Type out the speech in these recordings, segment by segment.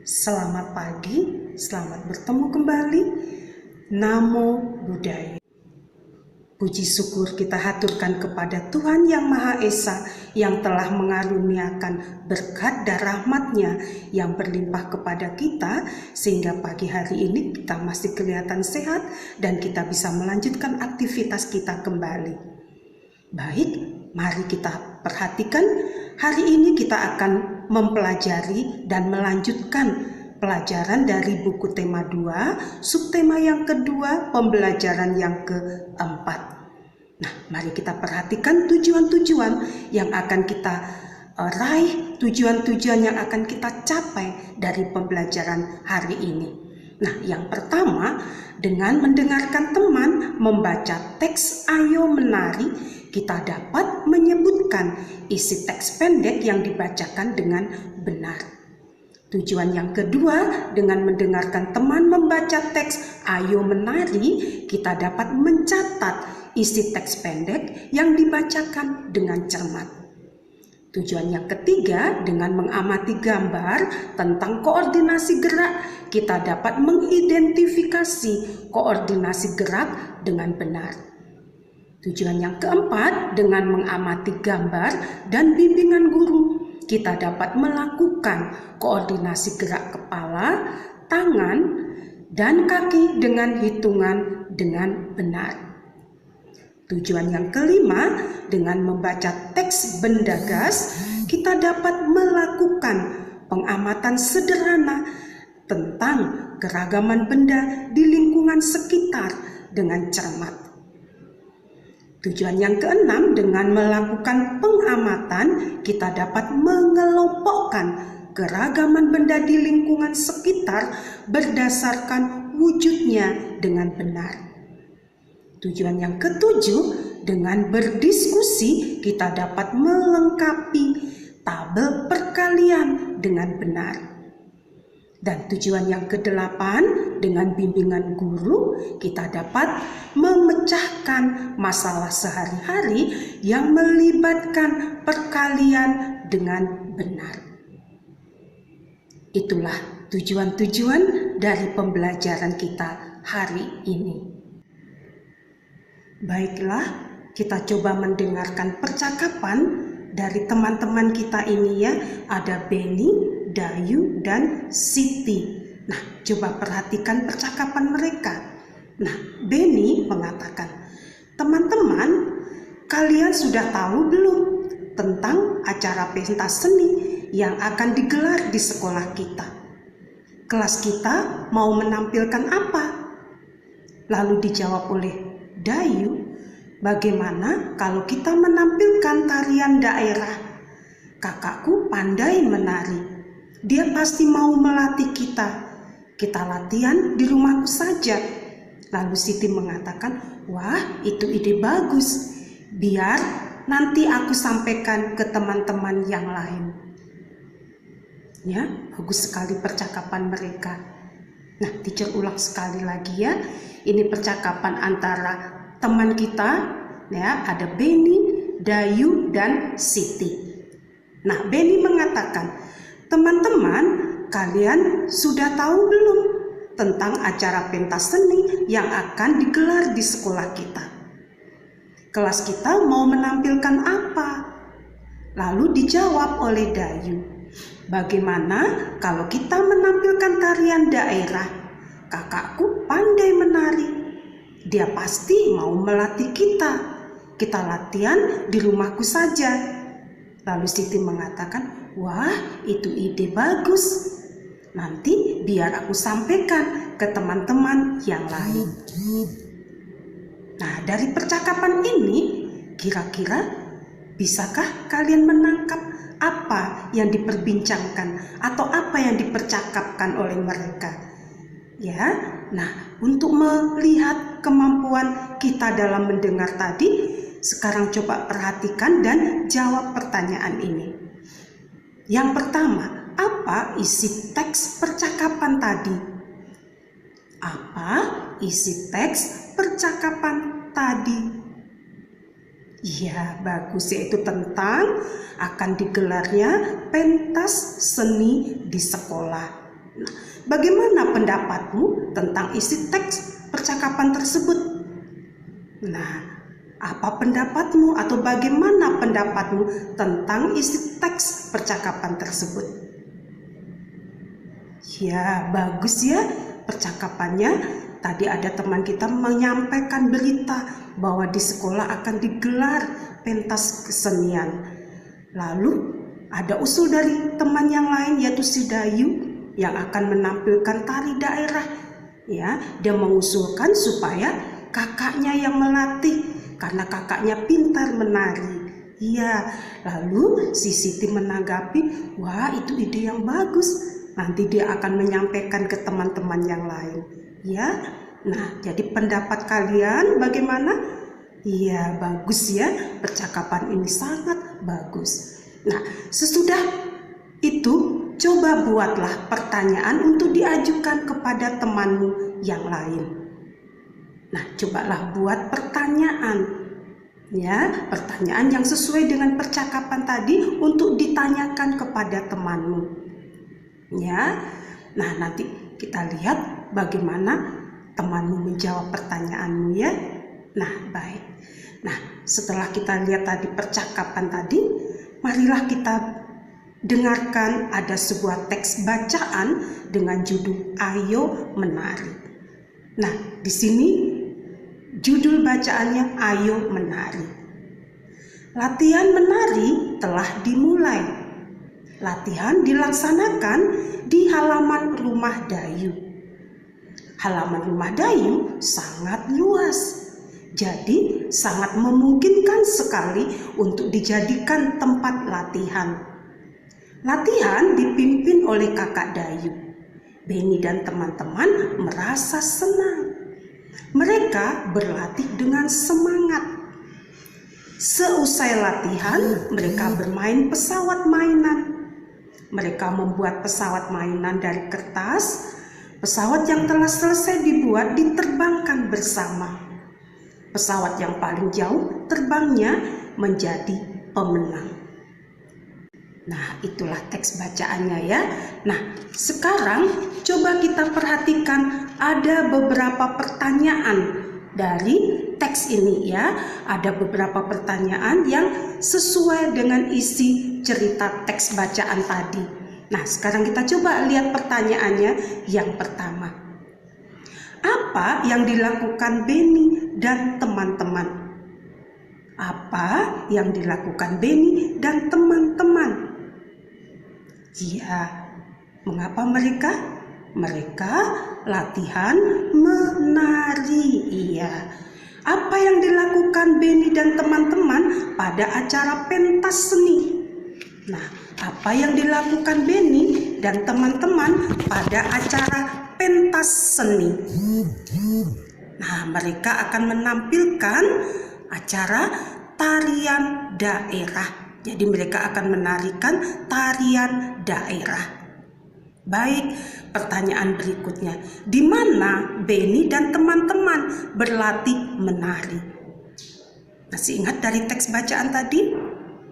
Selamat pagi, selamat bertemu kembali. Namo Buddhaya. Puji syukur kita haturkan kepada Tuhan Yang Maha Esa yang telah mengaruniakan berkat dan rahmat-Nya yang berlimpah kepada kita sehingga pagi hari ini kita masih kelihatan sehat dan kita bisa melanjutkan aktivitas kita kembali. Baik, mari kita perhatikan. Hari ini kita akan mempelajari dan melanjutkan pelajaran dari buku tema 2, subtema yang kedua, pembelajaran yang keempat. Nah, mari kita perhatikan tujuan-tujuan yang akan kita raih, tujuan-tujuan yang akan kita capai dari pembelajaran hari ini. Nah, yang pertama, dengan mendengarkan teman membaca teks Ayo Menari, kita dapat menyebutkan isi teks pendek yang dibacakan dengan benar. Tujuan yang kedua, dengan mendengarkan teman membaca teks Ayo Menari, kita dapat mencatat isi teks pendek yang dibacakan dengan cermat. Tujuan yang ketiga, dengan mengamati gambar tentang koordinasi gerak, kita dapat mengidentifikasi koordinasi gerak dengan benar. Tujuan yang keempat, dengan mengamati gambar dan bimbingan guru, kita dapat melakukan koordinasi gerak kepala, tangan, dan kaki dengan hitungan dengan benar. Tujuan yang kelima, dengan membaca teks benda gas, kita dapat melakukan pengamatan sederhana tentang keragaman benda di lingkungan sekitar dengan cermat. Tujuan yang keenam, dengan melakukan pengamatan, kita dapat mengelompokkan keragaman benda di lingkungan sekitar berdasarkan wujudnya dengan benar. Tujuan yang ketujuh, dengan berdiskusi, kita dapat melengkapi tabel perkalian dengan benar. Dan tujuan yang kedelapan, dengan bimbingan guru, kita dapat memecahkan masalah sehari-hari yang melibatkan perkalian dengan benar. Itulah tujuan-tujuan dari pembelajaran kita hari ini. Baiklah, kita coba mendengarkan percakapan dari teman-teman kita ini ya. Ada Benny, Dayu, dan Siti. Nah, coba perhatikan percakapan mereka. Nah, Benny mengatakan, teman-teman, kalian sudah tahu belum tentang acara pentas seni yang akan digelar di sekolah kita? Kelas kita mau menampilkan apa? Lalu dijawab oleh Dayu, bagaimana kalau kita menampilkan tarian daerah? Kakakku pandai menari. Dia pasti mau melatih kita. Kita latihan di rumahku saja. Lalu Siti mengatakan, wah, itu ide bagus. Biar nanti aku sampaikan ke teman-teman yang lain. Ya, bagus sekali percakapan mereka. Nah, teacher ulang sekali lagi ya. Ini percakapan antara teman kita, ya, ada Benny, Dayu, dan Siti. Nah, Benny mengatakan, teman-teman, kalian sudah tahu belum tentang acara pentas seni yang akan digelar di sekolah kita? Kelas kita mau menampilkan apa? Lalu dijawab oleh Dayu, bagaimana kalau kita menampilkan tarian daerah? Kakakku pandai menari. Dia pasti mau melatih kita. Kita latihan di rumahku saja. Lalu Siti mengatakan, wah, itu ide bagus. Nanti biar aku sampaikan ke teman-teman yang lain. Nah, dari percakapan ini, kira-kira bisakah kalian menangkap apa yang diperbincangkan atau apa yang dipercakapkan oleh mereka? Ya, nah, untuk melihat kemampuan kita dalam mendengar tadi, sekarang coba perhatikan dan jawab pertanyaan ini. Yang pertama, apa isi teks percakapan tadi? Apa isi teks percakapan tadi? Ya, bagus, yaitu tentang akan digelarnya pentas seni di sekolah. Nah, bagaimana pendapatmu tentang isi teks percakapan tersebut? Nah, apa pendapatmu atau bagaimana pendapatmu tentang isi teks percakapan tersebut? Ya, bagus ya percakapannya. Tadi ada teman kita menyampaikan berita bahwa di sekolah akan digelar pentas kesenian. Lalu ada usul dari teman yang lain, yaitu si Dayu, yang akan menampilkan tari daerah. Ya, dia mengusulkan supaya kakaknya yang melatih karena kakaknya pintar menari. Iya, lalu si Siti menanggapi, wah itu ide yang bagus. Nanti dia akan menyampaikan ke teman-teman yang lain. Ya, nah jadi pendapat kalian bagaimana? Iya, bagus ya, percakapan ini sangat bagus. Nah, sesudah itu coba buatlah pertanyaan untuk diajukan kepada temanmu yang lain. Nah, cobalah buat pertanyaan, ya, pertanyaan yang sesuai dengan percakapan tadi untuk ditanyakan kepada temanmu. Ya, nah nanti kita lihat bagaimana temanmu menjawab pertanyaanmu ya. Nah, baik. Nah, setelah kita lihat tadi percakapan tadi, marilah kita dengarkan ada sebuah teks bacaan dengan judul Ayo Menari. Nah, di sini judul bacaannya Ayo Menari. Latihan menari telah dimulai. Latihan dilaksanakan di halaman rumah Dayu. Halaman rumah Dayu sangat luas, jadi sangat memungkinkan sekali untuk dijadikan tempat latihan. Latihan dipimpin oleh kakak Dayu. Beni dan teman-teman merasa senang. Mereka berlatih dengan semangat. Seusai latihan, mereka bermain pesawat mainan. Mereka membuat pesawat mainan dari kertas. Pesawat yang telah selesai dibuat diterbangkan bersama. Pesawat yang paling jauh terbangnya menjadi pemenang. Nah, itulah teks bacaannya ya. Nah, sekarang coba kita perhatikan ada beberapa pertanyaan dari teks ini ya. Ada beberapa pertanyaan yang sesuai dengan isi cerita teks bacaan tadi. Nah, sekarang kita coba lihat pertanyaannya. Yang pertama, apa yang dilakukan Beni dan teman-teman? Apa yang dilakukan Beni dan teman-teman? Ya, mengapa mereka? Mereka latihan menari. Iya. Apa yang dilakukan Beni dan teman-teman pada acara pentas seni? Nah, apa yang dilakukan Beni dan teman-teman pada acara pentas seni? Nah, mereka akan menampilkan acara tarian daerah. Jadi mereka akan menarikan tarian daerah. Baik, pertanyaan berikutnya. Di mana Beni dan teman-teman berlatih menari? Masih ingat dari teks bacaan tadi?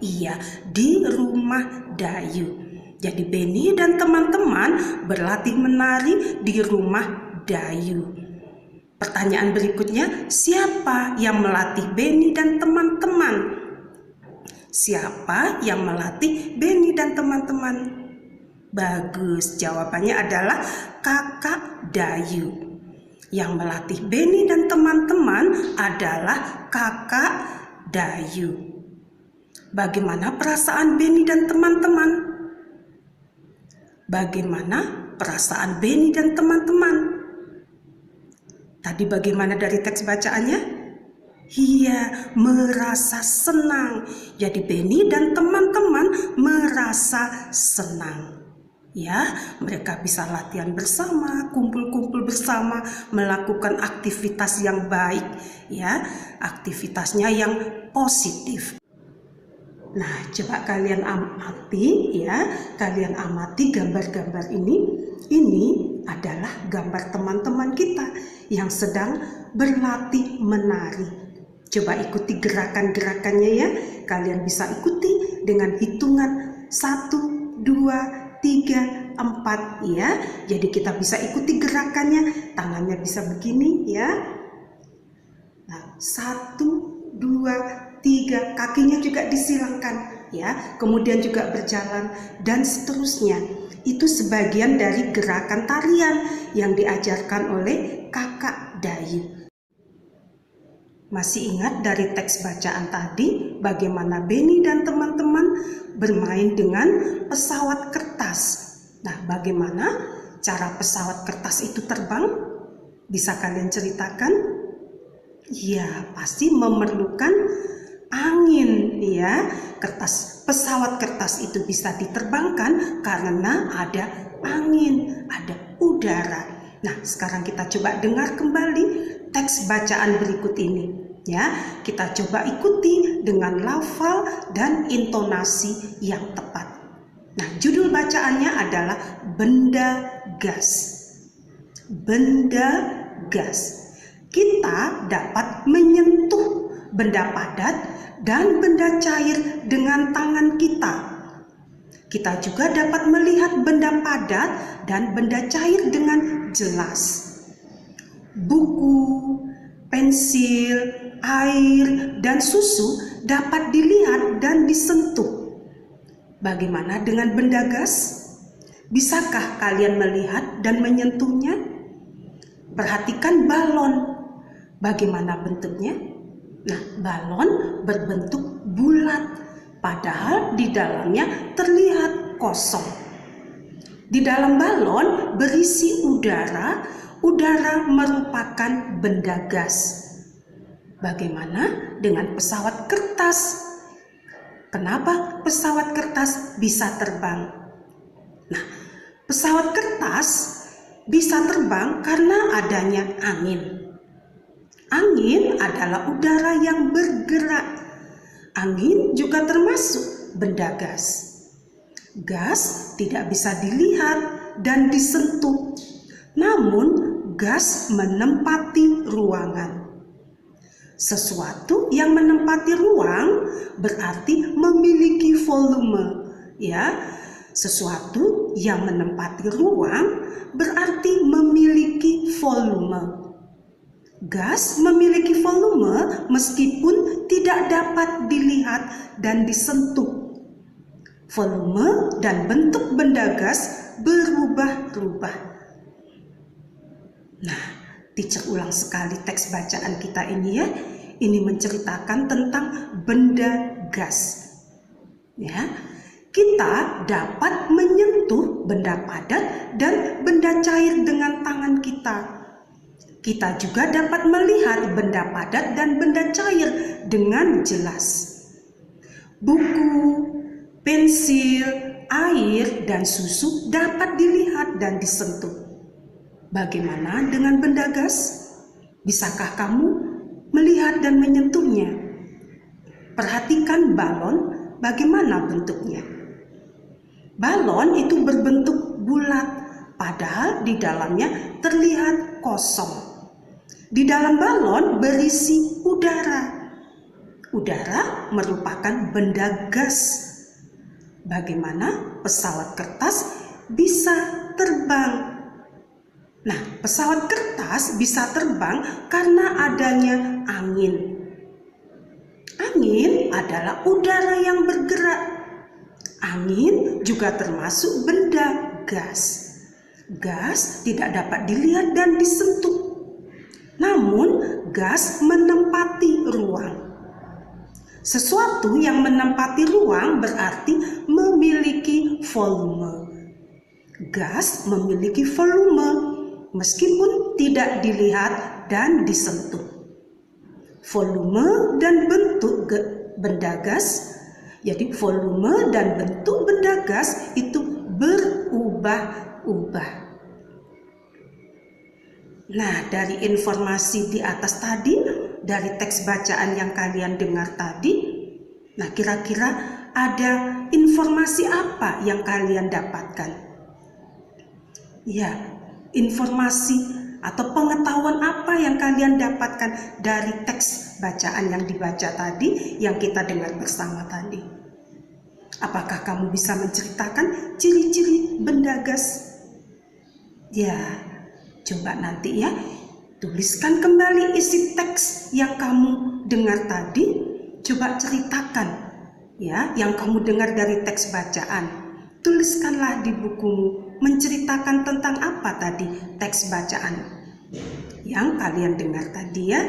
Iya, di rumah Dayu. Jadi Beni dan teman-teman berlatih menari di rumah Dayu. Pertanyaan berikutnya, siapa yang melatih Beni dan teman-teman? Siapa yang melatih Beni dan teman-teman? Bagus, jawabannya adalah kakak Dayu. Yang melatih Beni dan teman-teman adalah kakak Dayu. Bagaimana perasaan Beni dan teman-teman? Bagaimana perasaan Beni dan teman-teman? Tadi bagaimana dari teks bacaannya? Iya, merasa senang. Jadi Beni dan teman-teman merasa senang. Ya, mereka bisa latihan bersama, kumpul-kumpul bersama, melakukan aktivitas yang baik, ya, aktivitasnya yang positif. Nah, coba kalian amati ya, kalian amati gambar-gambar ini. Ini adalah gambar teman-teman kita yang sedang berlatih menari. Coba ikuti gerakan-gerakannya ya. Kalian bisa ikuti dengan hitungan 1, 2, 3, 4 ya. Jadi kita bisa ikuti gerakannya, tangannya bisa begini ya. Nah, 1, 2, 3, kakinya juga disilangkan ya. Kemudian juga berjalan dan seterusnya. Itu sebagian dari gerakan tarian yang diajarkan oleh Kakak Dayu. Masih ingat dari teks bacaan tadi bagaimana Beni dan teman-teman bermain dengan pesawat kertas. Nah, bagaimana cara pesawat kertas itu terbang? Bisa kalian ceritakan? Ya, pasti memerlukan angin ya. Pesawat kertas itu bisa diterbangkan karena ada angin, ada udara. Nah, sekarang kita coba dengar kembali teks bacaan berikut ini ya. Kita coba ikuti dengan lafal dan intonasi yang tepat. Nah, judul bacaannya adalah benda gas. Benda gas. Kita dapat menyentuh benda padat dan benda cair dengan tangan kita. Kita juga dapat melihat benda padat dan benda cair dengan jelas. Buku, pensil, air, dan susu dapat dilihat dan disentuh. Bagaimana dengan benda gas? Bisakah kalian melihat dan menyentuhnya? Perhatikan balon. Bagaimana bentuknya? Nah, balon berbentuk bulat, padahal di dalamnya terlihat kosong. Di dalam balon berisi udara. Udara merupakan benda gas. Bagaimana dengan pesawat kertas? Kenapa pesawat kertas bisa terbang? Nah, pesawat kertas bisa terbang karena adanya angin. Angin adalah udara yang bergerak. Angin juga termasuk benda gas. Gas tidak bisa dilihat dan disentuh, namun gas menempati ruangan. Sesuatu yang menempati ruang berarti memiliki volume, ya. Sesuatu yang menempati ruang berarti memiliki volume. Gas memiliki volume meskipun tidak dapat dilihat dan disentuh. Volume dan bentuk benda gas berubah-ubah. Nah, teacher ulang sekali teks bacaan kita ini ya. Ini menceritakan tentang benda gas. Ya, kita dapat menyentuh benda padat dan benda cair dengan tangan kita. Kita juga dapat melihat benda padat dan benda cair dengan jelas. Buku, pensil, air, dan susu dapat dilihat dan disentuh. Bagaimana dengan benda gas? Bisakah kamu melihat dan menyentuhnya? Perhatikan balon, bagaimana bentuknya? Balon itu berbentuk bulat, padahal di dalamnya terlihat kosong. Di dalam balon berisi udara. Udara merupakan benda gas. Bagaimana pesawat kertas bisa terbang? Nah, pesawat kertas bisa terbang karena adanya angin. Angin adalah udara yang bergerak. Angin juga termasuk benda gas. Gas tidak dapat dilihat dan disentuh. Namun, gas menempati ruang. Sesuatu yang menempati ruang berarti memiliki volume. Gas memiliki volume meskipun tidak dilihat dan disentuh. Volume dan bentuk benda gas, jadi volume dan bentuk benda gas itu berubah-ubah. Nah, dari informasi di atas tadi, dari teks bacaan yang kalian dengar tadi, nah kira-kira ada informasi apa yang kalian dapatkan? Ya, informasi atau pengetahuan apa yang kalian dapatkan dari teks bacaan yang dibaca tadi, yang kita dengar bersama tadi? Apakah kamu bisa menceritakan ciri-ciri benda gas? Ya, coba nanti ya, tuliskan kembali isi teks yang kamu dengar tadi. Coba ceritakan ya, yang kamu dengar dari teks bacaan. Tuliskanlah di bukumu, menceritakan tentang apa tadi teks bacaan yang kalian dengar tadi ya.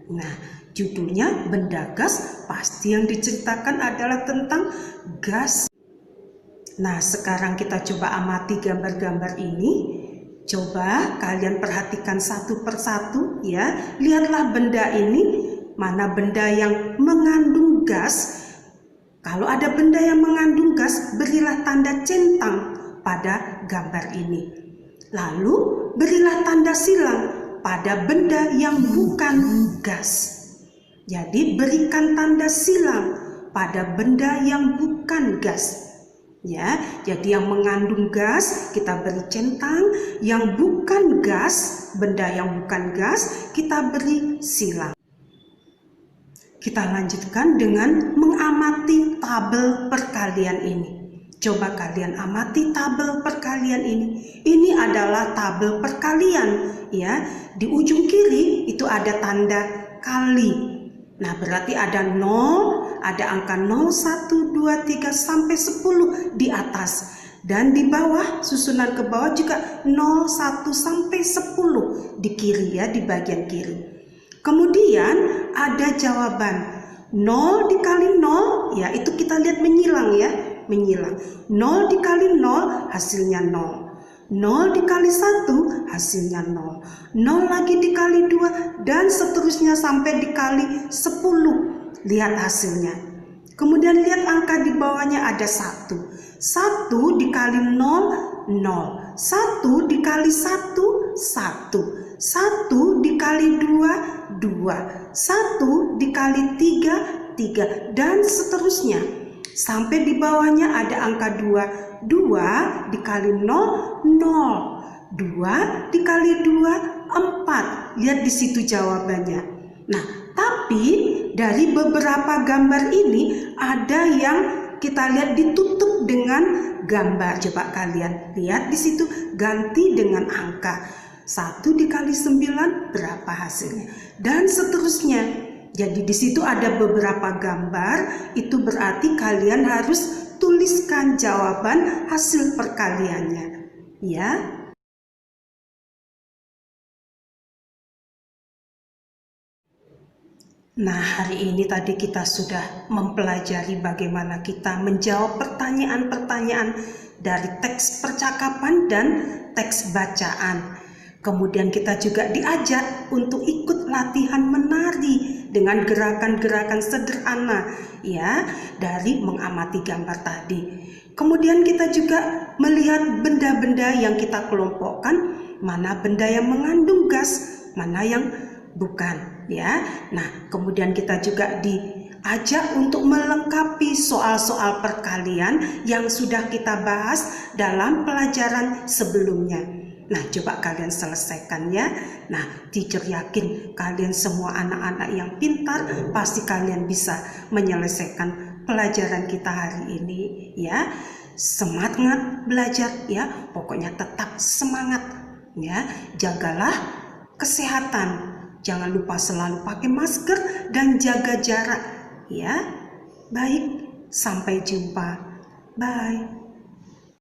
Nah, judulnya benda gas, pasti yang diceritakan adalah tentang gas. Nah, sekarang kita coba amati gambar-gambar ini. Coba kalian perhatikan satu persatu ya. Lihatlah benda ini, mana benda yang mengandung gas. Kalau ada benda yang mengandung gas, berilah tanda centang pada gambar ini. Lalu berilah tanda silang pada benda yang bukan gas. Jadi berikan tanda silang pada benda yang bukan gas. Ya, jadi yang mengandung gas kita beri centang, yang bukan gas, benda yang bukan gas kita beri silang. Kita lanjutkan dengan mengamati tabel perkalian ini. Coba kalian amati tabel perkalian ini. Ini adalah tabel perkalian ya. Di ujung kiri itu ada tanda kali. Nah, berarti ada 0, ada angka 0, 1, 2, 3 sampai 10 di atas. Dan di bawah, susunan ke bawah juga 0, 1 sampai 10 di kiri ya, di bagian kiri. Kemudian ada jawaban 0 dikali 0, ya itu kita lihat menyilang ya, menyilang. 0 dikali 0 hasilnya 0. 0 dikali 1 hasilnya 0. 0 lagi dikali 2 dan seterusnya sampai dikali 10. Lihat hasilnya. Kemudian lihat angka di bawahnya ada 1. 1 dikali 0, 0. 1 dikali 1, 1. 1 dikali 2, 2. 1 dikali 3, 3. Dan seterusnya. Sampai di bawahnya ada angka 2. 2 dikali 0, 0. 2 dikali 2, 4. Lihat di situ jawabannya. Nah, tapi dari beberapa gambar ini ada yang kita lihat ditutup dengan gambar. Coba kalian lihat di situ, ganti dengan angka. 1 dikali 9 berapa hasilnya? Dan seterusnya. Jadi di situ ada beberapa gambar, itu berarti kalian harus tuliskan jawaban hasil perkaliannya. Ya. Nah, hari ini tadi kita sudah mempelajari bagaimana kita menjawab pertanyaan-pertanyaan dari teks percakapan dan teks bacaan. Kemudian kita juga diajak untuk ikut latihan menari dengan gerakan-gerakan sederhana ya dari mengamati gambar tadi. Kemudian kita juga melihat benda-benda yang kita kelompokkan, mana benda yang mengandung gas, mana yang bukan ya. Nah, kemudian kita juga diajak untuk melengkapi soal-soal perkalian yang sudah kita bahas dalam pelajaran sebelumnya. Nah, coba kalian selesaikan ya. Nah, teacher yakin kalian semua anak-anak yang pintar pasti kalian bisa menyelesaikan pelajaran kita hari ini ya. Semangat belajar ya. Pokoknya tetap semangat ya. Jagalah kesehatan. Jangan lupa selalu pakai masker dan jaga jarak ya. Baik, sampai jumpa. Bye.